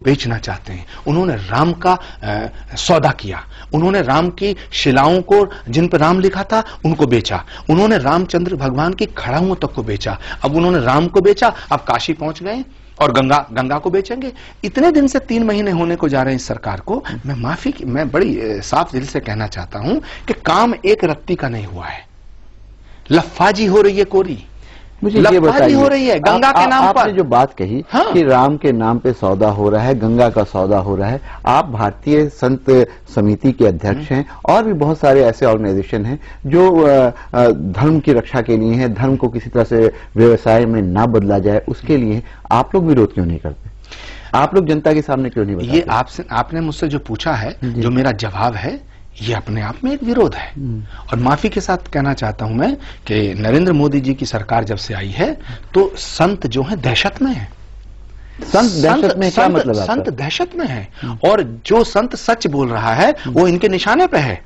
बेचना चाहते हैं। उन्होंने राम का सौदा किया, उन्होंने राम की शिलाओं को, जिन पर राम लिखा था, उनको बेचा। उन्होंने रामचंद्र भगवान की खड़ाओं तक को बेचा। अब उन्होंने राम को बेचा, अब काशी पहुंच गए और गंगा को बेचेंगे। इतने दिन से 3 महीने होने को जा रहे हैं इस सरकार को। मैं बड़ी साफ दिल से कहना चाहता हूं कि काम एक रत्ती का नहीं हुआ है, लफ्फाजी हो रही है कोरी, मुझे ये बताइए, हो रही है गंगा के नाम पर। आपने जो बात कही कि राम के नाम पे सौदा हो रहा है, गंगा का सौदा हो रहा है, आप भारतीय संत समिति के अध्यक्ष हैं और भी बहुत सारे ऐसे ऑर्गेनाइजेशन हैं जो धर्म की रक्षा के लिए हैं, धर्म को किसी तरह से व्यवसाय में ना बदला जाए उसके लिए। आप लोग विरोध क्यों नहीं करते? आप लोग जनता के सामने क्यों नहीं बताते? ये आपने मुझसे जो पूछा है, जो मेरा जवाब है, ये अपने आप में एक विरोध है। और माफी के साथ कहना चाहता हूं मैं कि नरेंद्र मोदी जी की सरकार जब से आई है तो संत जो है दहशत में है। संत दहशत में क्या मतलब? संत दहशत में है, और जो संत सच बोल रहा है वो इनके निशाने पे है,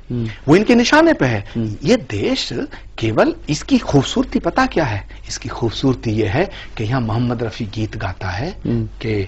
वो इनके निशाने पे है। ये देश केवल, इसकी खूबसूरती पता क्या है? इसकी खूबसूरती ये है कि यहाँ मोहम्मद रफी गीत गाता है कि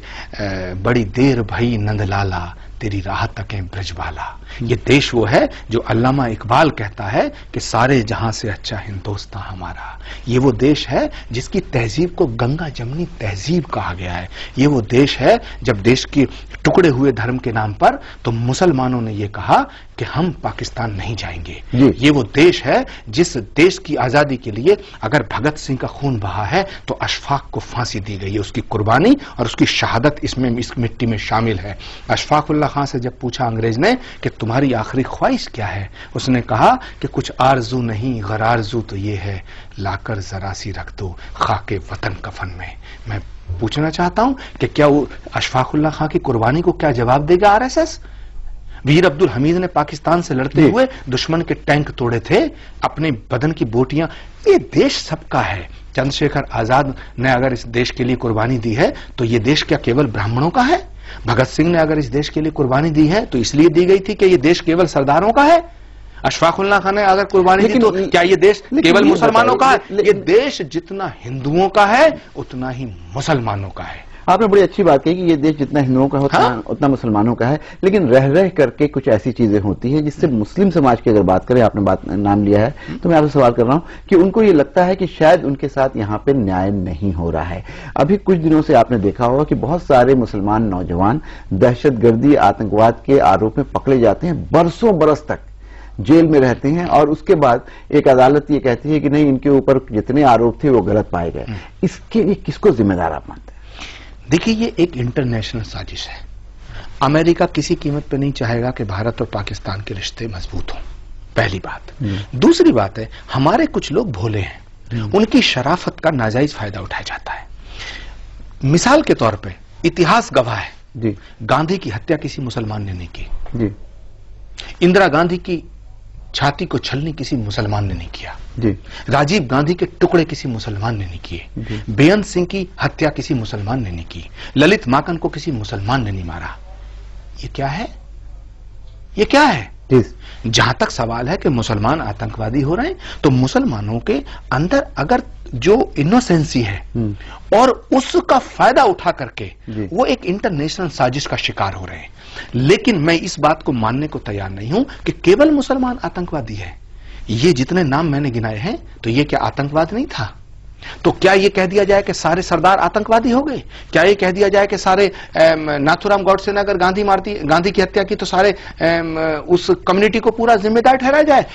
बड़ी देर भई नंदलाला तेरी राह तकें ब्रजवाला। ये देश वो है जो अल्लामा इकबाल कहता है कि सारे जहां से अच्छा हिंदुस्तान हमारा। ये वो देश है जिसकी तहजीब को गंगा जमनी तहजीब कहा गया है। ये वो देश है जब देश के टुकड़े हुए धर्म के नाम पर तो मुसलमानों ने ये कहा कि हम पाकिस्तान नहीं जाएंगे। ये वो देश है जिस देश की आजादी के लिए अगर भगत सिंह का खून बहा है तो अशफाक को फांसी दी गई है। उसकी कुर्बानी और उसकी शहादत इसमें, इस मिट्टी में शामिल है। अशफाकुल्लाह खां से जब पूछा अंग्रेज ने कि तुम्हारी आखिरी ख्वाहिश क्या है, उसने कहा कि कुछ आरजू नहीं, गरारजू तो ये है, लाकर जरा सी रख दो खाके वतन कफन में। मैं पूछना चाहता हूं कि क्या वो अशफाकुल्लाह खां की कुर्बानी को क्या जवाब देगा आरएसएस? वीर अब्दुल हमीद ने पाकिस्तान से लड़ते हुए दुश्मन के टैंक तोड़े थे, अपने बदन की बोटियां। ये देश सबका है। चंद्रशेखर आजाद ने अगर इस देश के लिए कुर्बानी दी है तो ये देश क्या केवल ब्राह्मणों का है? भगत सिंह ने अगर इस देश के लिए कुर्बानी दी है तो इसलिए दी गई थी कि ये देश केवल सरदारों का है? अशफाकुल्लाह खान ने अगर कुर्बानी दी तो क्या ये देश केवल मुसलमानों का है? ये देश जितना हिंदुओं का है उतना ही मुसलमानों का है। आपने बड़ी अच्छी बात कही कि ये देश जितना हिंदुओं का होता है उतना मुसलमानों का है, लेकिन रह रह करके कुछ ऐसी चीजें होती हैं जिससे मुस्लिम समाज की अगर बात करें, आपने नाम लिया है तो मैं आपसे सवाल कर रहा हूं कि उनको ये लगता है कि शायद उनके साथ यहां पे न्याय नहीं हो रहा है। अभी कुछ दिनों से आपने देखा होगा कि बहुत सारे मुसलमान नौजवान दहशतगर्दी, आतंकवाद के आरोप में पकड़े जाते हैं, बरसों बरस तक जेल में रहते हैं और उसके बाद एक अदालत ये कहती है कि नहीं, इनके ऊपर जितने आरोप थे वो गलत पाए गए। इसके लिए किसको जिम्मेदार आप मानते हैं? देखिए, ये एक इंटरनेशनल साजिश है। अमेरिका किसी कीमत पे नहीं चाहेगा कि भारत और पाकिस्तान के रिश्ते मजबूत हों, पहली बात। दूसरी बात है, हमारे कुछ लोग भोले हैं, उनकी शराफत का नाजायज फायदा उठाया जाता है। मिसाल के तौर पे इतिहास गवाह है, गांधी की हत्या किसी मुसलमान ने नहीं की, इंदिरा गांधी की छाती को छलनी किसी मुसलमान ने नहीं किया, राजीव गांधी के टुकड़े किसी मुसलमान ने नहीं किए, बेअंत सिंह की हत्या किसी मुसलमान ने नहीं की, ललित माकन को किसी मुसलमान ने नहीं मारा। ये क्या है? ये क्या है? जहां तक सवाल है कि मुसलमान आतंकवादी हो रहे हैं, तो मुसलमानों के अंदर अगर जो इनोसेंसी है और उसका फायदा उठा करके वो एक इंटरनेशनल साजिश का शिकार हो रहे हैं। लेकिन मैं इस बात को मानने को तैयार नहीं हूं कि केवल मुसलमान आतंकवादी है। ये जितने नाम मैंने गिनाए हैं, तो ये क्या आतंकवाद नहीं था? तो क्या ये कह दिया जाए कि सारे सरदार आतंकवादी हो गए? क्या ये कह दिया जाए कि सारे नाथुराम गॉडसे ने अगर गांधी की हत्या की तो सारे उस कम्युनिटी को पूरा जिम्मेदार ठहराया जाए?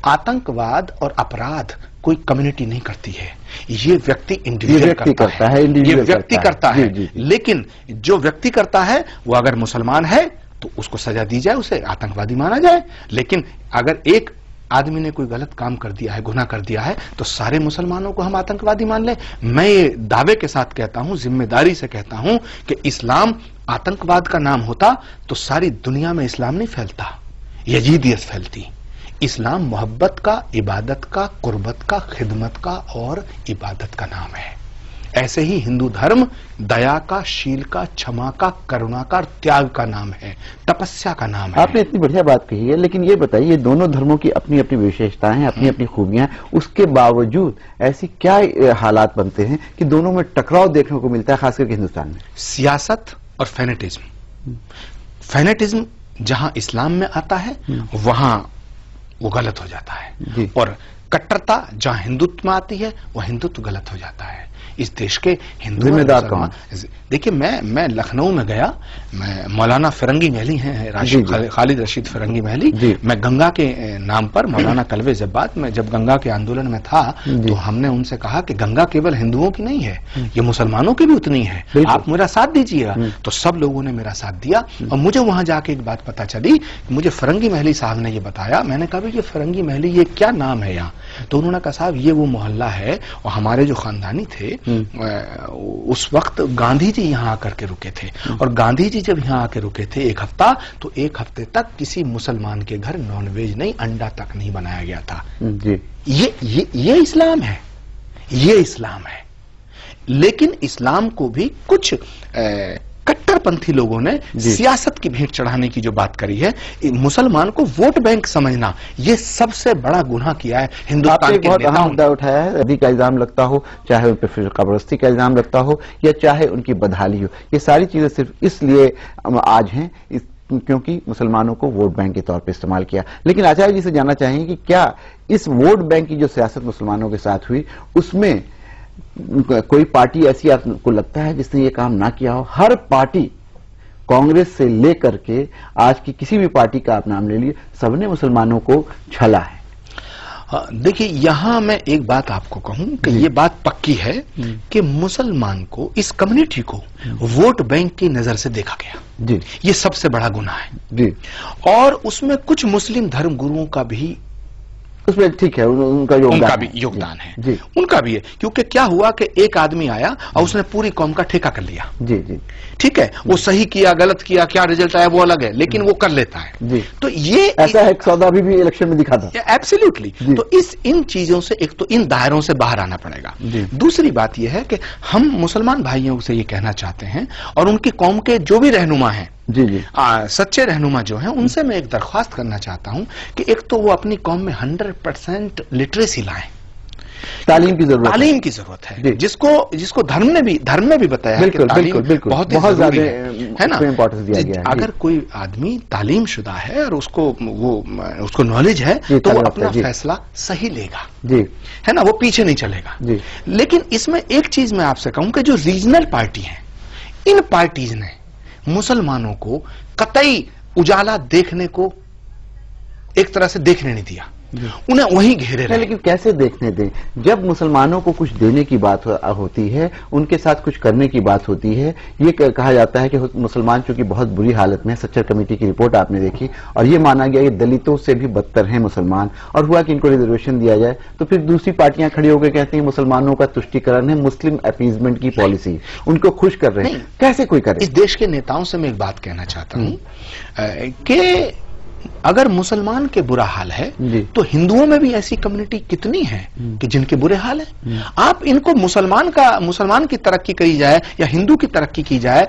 आतंकवाद और अपराध कोई कम्युनिटी नहीं करती है, ये व्यक्ति इंडिविजुअल करता है, ये व्यक्ति करता है। लेकिन जो व्यक्ति करता है वो अगर मुसलमान है तो उसको सजा दी जाए, उसे आतंकवादी माना जाए। लेकिन अगर एक आदमी ने कोई गलत काम कर दिया है, गुनाह कर दिया है, तो सारे मुसलमानों को हम आतंकवादी मान लें? मैं ये दावे के साथ कहता हूं, जिम्मेदारी से कहता हूं कि इस्लाम आतंकवाद का नाम होता तो सारी दुनिया में इस्लाम नहीं फैलता, यजीदियत फैलती। इस्लाम मोहब्बत का, इबादत का, कुर्बत का, खिदमत का और इबादत का नाम है। ऐसे ही हिंदू धर्म दया का, शील का, क्षमा का, करुणा का, त्याग का नाम है, तपस्या का नाम है। आपने इतनी बढ़िया बात कही है, लेकिन ये बताइए, दोनों धर्मों की अपनी अपनी विशेषताएं हैं, अपनी अपनी खूबियां हैं, उसके बावजूद ऐसी क्या हालात बनते हैं कि दोनों में टकराव देखने को मिलता है, खासकर हिंदुस्तान में? सियासत और फेनेटिज्म, फैनेटिज्म जहां इस्लाम में आता है वहां वो गलत हो जाता है, और कट्टरता जहां हिंदुत्व में आती है वो हिंदुत्व गलत हो जाता है। इस देश के हिंदू जिम्मेदार कौन? देखिए, मैं लखनऊ में गया, मैं मौलाना फिरंगी महली हैं, खालिद रशीद फिरंगी महली, मैं गंगा के नाम पर मौलाना कलवे जब्बात में जब गंगा के आंदोलन में था तो हमने उनसे कहा कि गंगा केवल हिंदुओं की नहीं है, ये मुसलमानों की भी उतनी है, आप मेरा साथ दीजिएगा। तो सब लोगों ने मेरा साथ दिया, और मुझे वहां जाके एक बात पता चली, मुझे फिरंगी महली साहब ने ये बताया। मैंने कहा ये फिरंगी महली ये क्या नाम है यहाँ? तो उन्होंने कहा साहब ये वो मोहल्ला है, और हमारे जो खानदानी थे उस वक्त गांधी जी यहाँ आकर के रुके थे, और गांधी जी जब यहाँ आकर रुके थे एक हफ्ता, तो एक हफ्ते तक किसी मुसलमान के घर नॉनवेज नहीं, अंडा तक नहीं बनाया गया था। ये इस्लाम है, ये इस्लाम है। लेकिन इस्लाम को भी कुछ कट्टरपंथी लोगों ने सियासत की भेंट चढ़ाने की जो बात करी है, मुसलमान को वोट बैंक समझना, ये सबसे बड़ा गुनाह किया है हिंदुस्तान के बहुत अहम मुद्दा उठाया है। रद्दी का इल्जाम लगता हो, चाहे उन पर फिरकापरस्ती का इल्जाम लगता हो, या चाहे उनकी बदहाली हो, ये सारी चीजें सिर्फ इसलिए आज हैं क्योंकि मुसलमानों को वोट बैंक के तौर पर इस्तेमाल किया। लेकिन आचार्य जी से जानना चाहेंगे कि क्या इस वोट बैंक की जो सियासत मुसलमानों के साथ हुई, उसमें कोई पार्टी ऐसी आपको लगता है जिसने ये काम ना किया हो? हर पार्टी, कांग्रेस से लेकर के आज की किसी भी पार्टी का आप नाम ले लिए, सबने मुसलमानों को छला है। देखिए, यहां मैं एक बात आपको कहूं कि ये बात पक्की है कि मुसलमान को, इस कम्युनिटी को वोट बैंक की नजर से देखा गया जी। ये सबसे बड़ा गुनाह है जी। और उसमें कुछ मुस्लिम धर्म गुरुओं का भी उसमें ठीक है, उनका भी योगदान है जी। उनका भी है, क्योंकि क्या हुआ कि एक आदमी आया और उसने पूरी कौम का ठेका कर लिया जी जी। ठीक है, वो सही किया गलत किया, क्या रिजल्ट आया वो अलग है, लेकिन वो कर लेता है जी। तो ये ऐसा एक सौदा भी इलेक्शन में दिखा था। एब्सोल्युटली। तो इन चीजों से, एक तो इन दायरों से बाहर आना पड़ेगा। दूसरी बात यह है कि हम मुसलमान भाइयों से ये कहना चाहते हैं, और उनकी कौम के जो भी रहनुमा हैं जी जी, सच्चे रहनुमा जो हैं, उनसे मैं एक दरख्वास्त करना चाहता हूं कि एक तो वो अपनी कौम में 100% लिटरेसी लाएं। तालीम की जरूरत है, जिसको धर्म में भी बताया है कि तालीम बहुत जरूरी है ना। अगर कोई आदमी तालीम शुदा है और उसको नॉलेज है, तो वो अपना फैसला सही लेगा है ना, वो पीछे नहीं चलेगा। लेकिन इसमें एक चीज मैं आपसे कहूं कि जो रीजनल पार्टी है, इन पार्टीज ने मुसलमानों को कतई उजाला देखने को एक तरह से देखने नहीं दिया, उन्हें वहीं घेरे रहे। लेकिन कैसे देखने दें जब मुसलमानों को कुछ देने की बात होती है, उनके साथ कुछ करने की बात होती है। ये कहा जाता है कि मुसलमान चूंकि बहुत बुरी हालत में है, सच्चर कमेटी की रिपोर्ट आपने देखी, और ये माना गया कि दलितों से भी बदतर हैं मुसलमान, और हुआ कि इनको रिजर्वेशन दिया जाए, तो फिर दूसरी पार्टियां खड़ी होकर कहती हैं मुसलमानों का तुष्टीकरण है, मुस्लिम अपीजमेंट की पॉलिसी, उनको खुश कर रहे हैं। कैसे कोई करे? इस देश के नेताओं से मैं एक बात कहना चाहता हूं कि अगर मुसलमान के बुरा हाल है तो हिंदुओं में भी ऐसी कम्युनिटी कितनी है कि जिनके बुरे हाल है। आप इनको मुसलमान की तरक्की करी जाए, या हिंदू की तरक्की की जाए,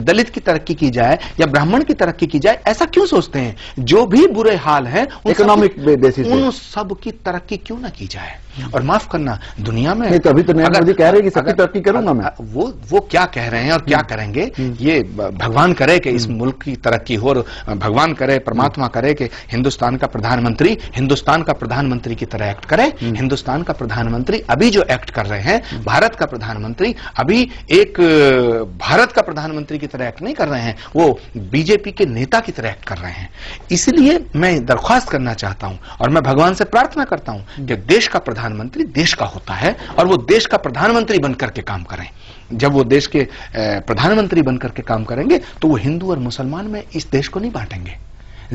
दलित की तरक्की की जाए, या ब्राह्मण की तरक्की की जाए, ऐसा क्यों सोचते हैं? जो भी बुरे हाल है इकोनॉमिक बेसिस, उन सब की तरक्की क्यों ना की जाए? और माफ करना, दुनिया में नहीं, तो अभी तो नरेंद्र मोदी कह रहे हैं कि सबकी तरक्की करूंगा मैं। वो क्या कह रहे हैं और क्या करेंगे, ये भगवान करे कि इस मुल्क की तरक्की हो, और भगवान करे, परमात्मा करे कि हिंदुस्तान का प्रधानमंत्री की तरह एक्ट करे। हिंदुस्तान का प्रधानमंत्री अभी जो एक्ट कर रहे हैं, भारत का प्रधानमंत्री अभी एक भारत का प्रधानमंत्री की तरह एक्ट नहीं कर रहे हैं, वो बीजेपी के नेता की तरह एक्ट कर रहे हैं। इसलिए मैं दरख्वास्त करना चाहता हूं, और मैं भगवान से प्रार्थना करता हूं कि देश का प्रधानमंत्री देश का होता है, और वो देश का प्रधानमंत्री बनकर के काम करें। जब वो देश के प्रधानमंत्री बनकर के काम करेंगे तो वो हिंदू और मुसलमान में इस देश को नहीं बांटेंगे,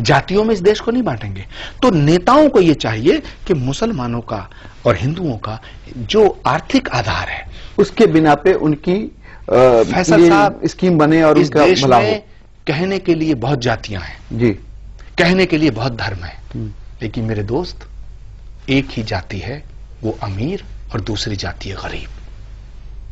जातियों में इस देश को नहीं बांटेंगे। तो नेताओं को यह चाहिए कि मुसलमानों का और हिंदुओं का जो आर्थिक आधार है, उसके बिना पे उनकी फैसल साहब स्कीम बने, और इस देश में कहने के लिए बहुत जातियां हैं जी, कहने के लिए बहुत धर्म है, लेकिन मेरे दोस्त एक ही जाति है, वो अमीर, और दूसरी जाति है गरीब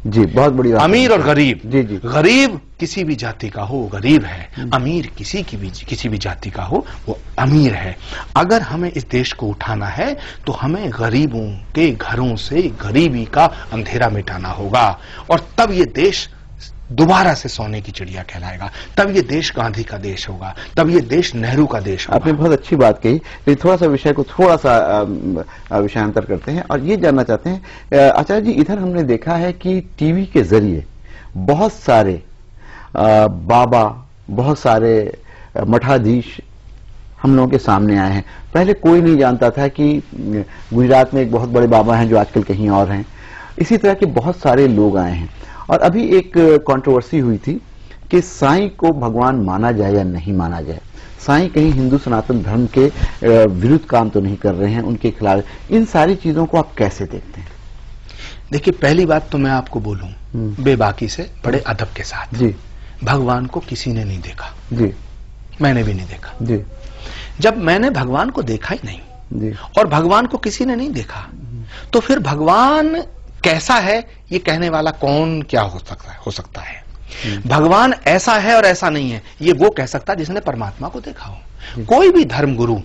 जी। बहुत बड़ी बात, अमीर और गरीब जी जी। गरीब किसी भी जाति का हो गरीब है, अमीर किसी भी जाति का हो वो अमीर है। अगर हमें इस देश को उठाना है तो हमें गरीबों के घरों से गरीबी का अंधेरा मिटाना होगा, और तब ये देश दोबारा से सोने की चिड़िया कहलाएगा। तब ये देश गांधी का देश होगा, तब ये देश नेहरू का देश होगा। आपने बहुत अच्छी बात कही, लेकिन थोड़ा सा विषय को थोड़ा सा विषयांतर करते हैं और ये जानना चाहते हैं आचार्य जी, इधर हमने देखा है कि टीवी के जरिए बहुत सारे बाबा, बहुत सारे मठाधीश हम लोगों के सामने आए हैं। पहले कोई नहीं जानता था कि गुजरात में एक बहुत बड़े बाबा हैं जो आजकल कहीं और हैं। इसी तरह के बहुत सारे लोग आए हैं और अभी एक कंट्रोवर्सी हुई थी कि साईं को भगवान माना जाए या नहीं माना जाए। साईं कहीं हिंदू सनातन धर्म के विरुद्ध काम तो नहीं कर रहे हैं, उनके खिलाफ। इन सारी चीजों को आप कैसे देखते हैं? देखिए, पहली बात तो मैं आपको बोलूं बेबाकी से, बड़े अदब के साथ जी, भगवान को किसी ने नहीं देखा जी, मैंने भी नहीं देखा जी। जब मैंने भगवान को देखा ही नहीं जी, और भगवान को किसी ने नहीं देखा, तो फिर भगवान कैसा है ये कहने वाला कौन क्या हो सकता है? भगवान ऐसा है और ऐसा नहीं है ये वो कह सकता है जिसने परमात्मा को देखा हो। कोई भी धर्म गुरु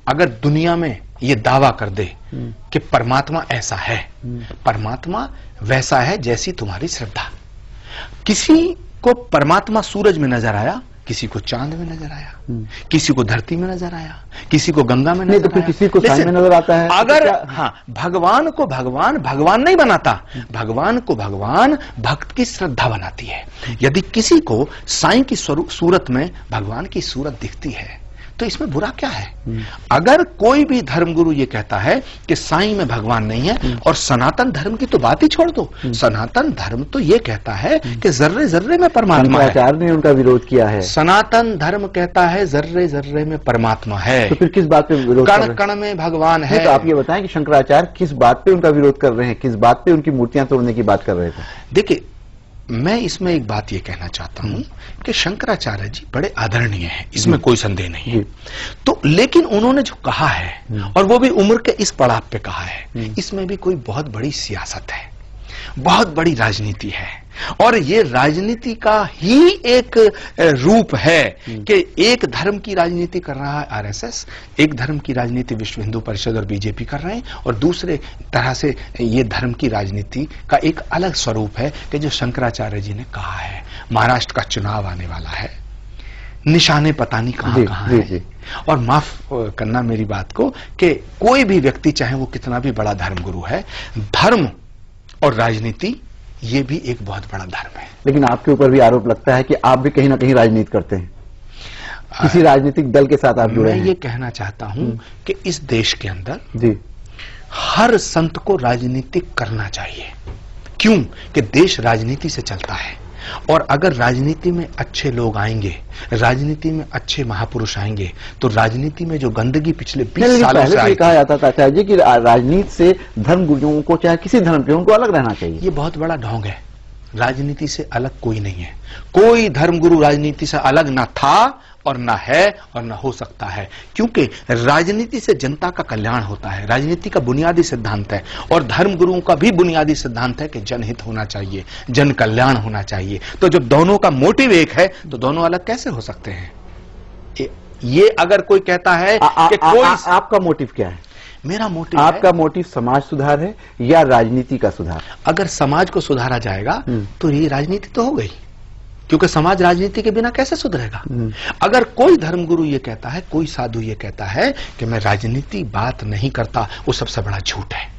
अगर दुनिया में ये दावा कर दे कि परमात्मा ऐसा है, परमात्मा वैसा है जैसी तुम्हारी श्रद्धा। किसी को परमात्मा सूरज में नजर आया, किसी को चांद में नजर आया, किसी को धरती में नजर आया, किसी को गंगा में नजर तो फिर आया, किसी को साई में नजर आता है। अगर हाँ, भगवान को भगवान नहीं बनाता, भगवान को भगवान भक्त की श्रद्धा बनाती है। यदि किसी को साईं की सूरत में भगवान की सूरत दिखती है तो इसमें बुरा क्या है? अगर कोई भी धर्मगुरु ये कहता है कि साईं में भगवान नहीं है, और सनातन धर्म की तो बात ही छोड़ दो, सनातन धर्म तो ये कहता है कि जर्रे जर्रे में परमात्मा है। शंकराचार्य ने उनका विरोध किया है। सनातन धर्म कहता है जर्रे जर्रे में परमात्मा है। तो फिर किस बात पे विरोध? कण कण में भगवान है। तो आप ये बताएं कि शंकराचार्य किस बात पे उनका विरोध कर रहे हैं, किस बात पे उनकी मूर्तियां तोड़ने की बात कर रहे थे? देखिए, मैं इसमें एक बात ये कहना चाहता हूं कि शंकराचार्य जी बड़े आदरणीय हैं, इसमें कोई संदेह नहीं है। तो लेकिन उन्होंने जो कहा है, और वो भी उम्र के इस पड़ाव पे कहा है, इसमें भी कोई बहुत बड़ी सियासत है, बहुत बड़ी राजनीति है। और ये राजनीति का ही एक रूप है कि एक धर्म की राजनीति कर रहा है आरएसएस, एक धर्म की राजनीति विश्व हिंदू परिषद और बीजेपी कर रहे हैं, और दूसरे तरह से ये धर्म की राजनीति का एक अलग स्वरूप है कि जो शंकराचार्य जी ने कहा है। महाराष्ट्र का चुनाव आने वाला है, निशाने पता नहीं कहां कहां है। और माफ करना मेरी बात को कि कोई भी व्यक्ति, चाहे वो कितना भी बड़ा धर्मगुरु है, धर्म और राजनीति ये भी एक बहुत बड़ा धर्म है। लेकिन आपके ऊपर भी आरोप लगता है कि आप भी कहीं ना कहीं राजनीति करते हैं, किसी राजनीतिक दल के साथ आप जुड़े हैं। मैं ये कहना चाहता हूं कि इस देश के अंदर जी हर संत को राजनीति करना चाहिए। क्यों? कि देश राजनीति से चलता है, और अगर राजनीति में अच्छे लोग आएंगे, राजनीति में अच्छे महापुरुष आएंगे, तो राजनीति में जो गंदगी पिछले 20 सालों से आई, कहा जाता था आचार्य जी कि राजनीति से धर्म गुरुओं को, चाहे किसी धर्म के, उनको अलग रहना चाहिए। ये बहुत बड़ा ढोंग है। राजनीति से अलग कोई नहीं है। कोई धर्मगुरु राजनीति से अलग ना था और ना है और ना हो सकता है, क्योंकि राजनीति से जनता का कल्याण होता है, राजनीति का बुनियादी सिद्धांत है। और धर्मगुरुओं का भी बुनियादी सिद्धांत है कि जनहित होना चाहिए, जन कल्याण होना चाहिए। तो जब दोनों का मोटिव एक है तो दोनों अलग कैसे हो सकते हैं? ये अगर कोई कहता है कि कोई, आपका मोटिव क्या है? मेरा मोटिव, आपका मोटिव समाज सुधार है या राजनीति का सुधार? अगर समाज को सुधारा जाएगा तो ये राजनीति तो हो गई, क्योंकि समाज राजनीति के बिना कैसे सुधरेगा? अगर कोई धर्मगुरु ये कहता है, कोई साधु ये कहता है कि मैं राजनीति बात नहीं करता, वो सबसे बड़ा झूठ है।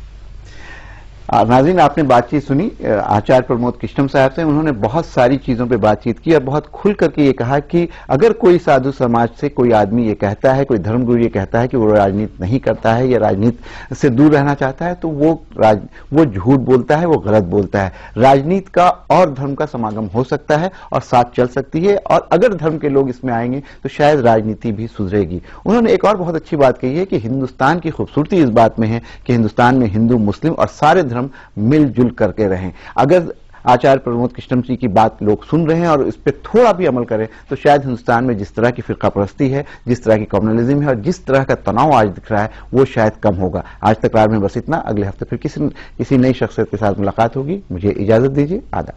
नाज़रीन, आपने बातचीत सुनी आचार्य प्रमोद कृष्णम साहब से। उन्होंने बहुत सारी चीजों पे बातचीत की और बहुत खुल करके ये कहा कि अगर कोई साधु समाज से कोई आदमी ये कहता है, कोई धर्मगुरु ये कहता है कि वो राजनीति नहीं करता है या राजनीति से दूर रहना चाहता है, तो वो झूठ बोलता है, वो गलत बोलता है। राजनीति का और धर्म का समागम हो सकता है और साथ चल सकती है, और अगर धर्म के लोग इसमें आएंगे तो शायद राजनीति भी सुधरेगी। उन्होंने एक और बहुत अच्छी बात कही है कि हिंदुस्तान की खूबसूरती इस बात में है कि हिंदुस्तान में हिंदू, मुस्लिम और सारे धर्म मिलजुल करके रहें। अगर आचार्य प्रमोद कृष्णम जी की बात लोग सुन रहे हैं और इस पे थोड़ा भी अमल करें तो शायद हिंदुस्तान में जिस तरह की फिरका परस्ती है, जिस तरह की कम्युनलिज्म है और जिस तरह का तनाव आज दिख रहा है, वो शायद कम होगा। आज तकरार में बस इतना। अगले हफ्ते फिर किसी नई शख्सियत के साथ मुलाकात होगी। मुझे इजाजत दीजिए। आदाब।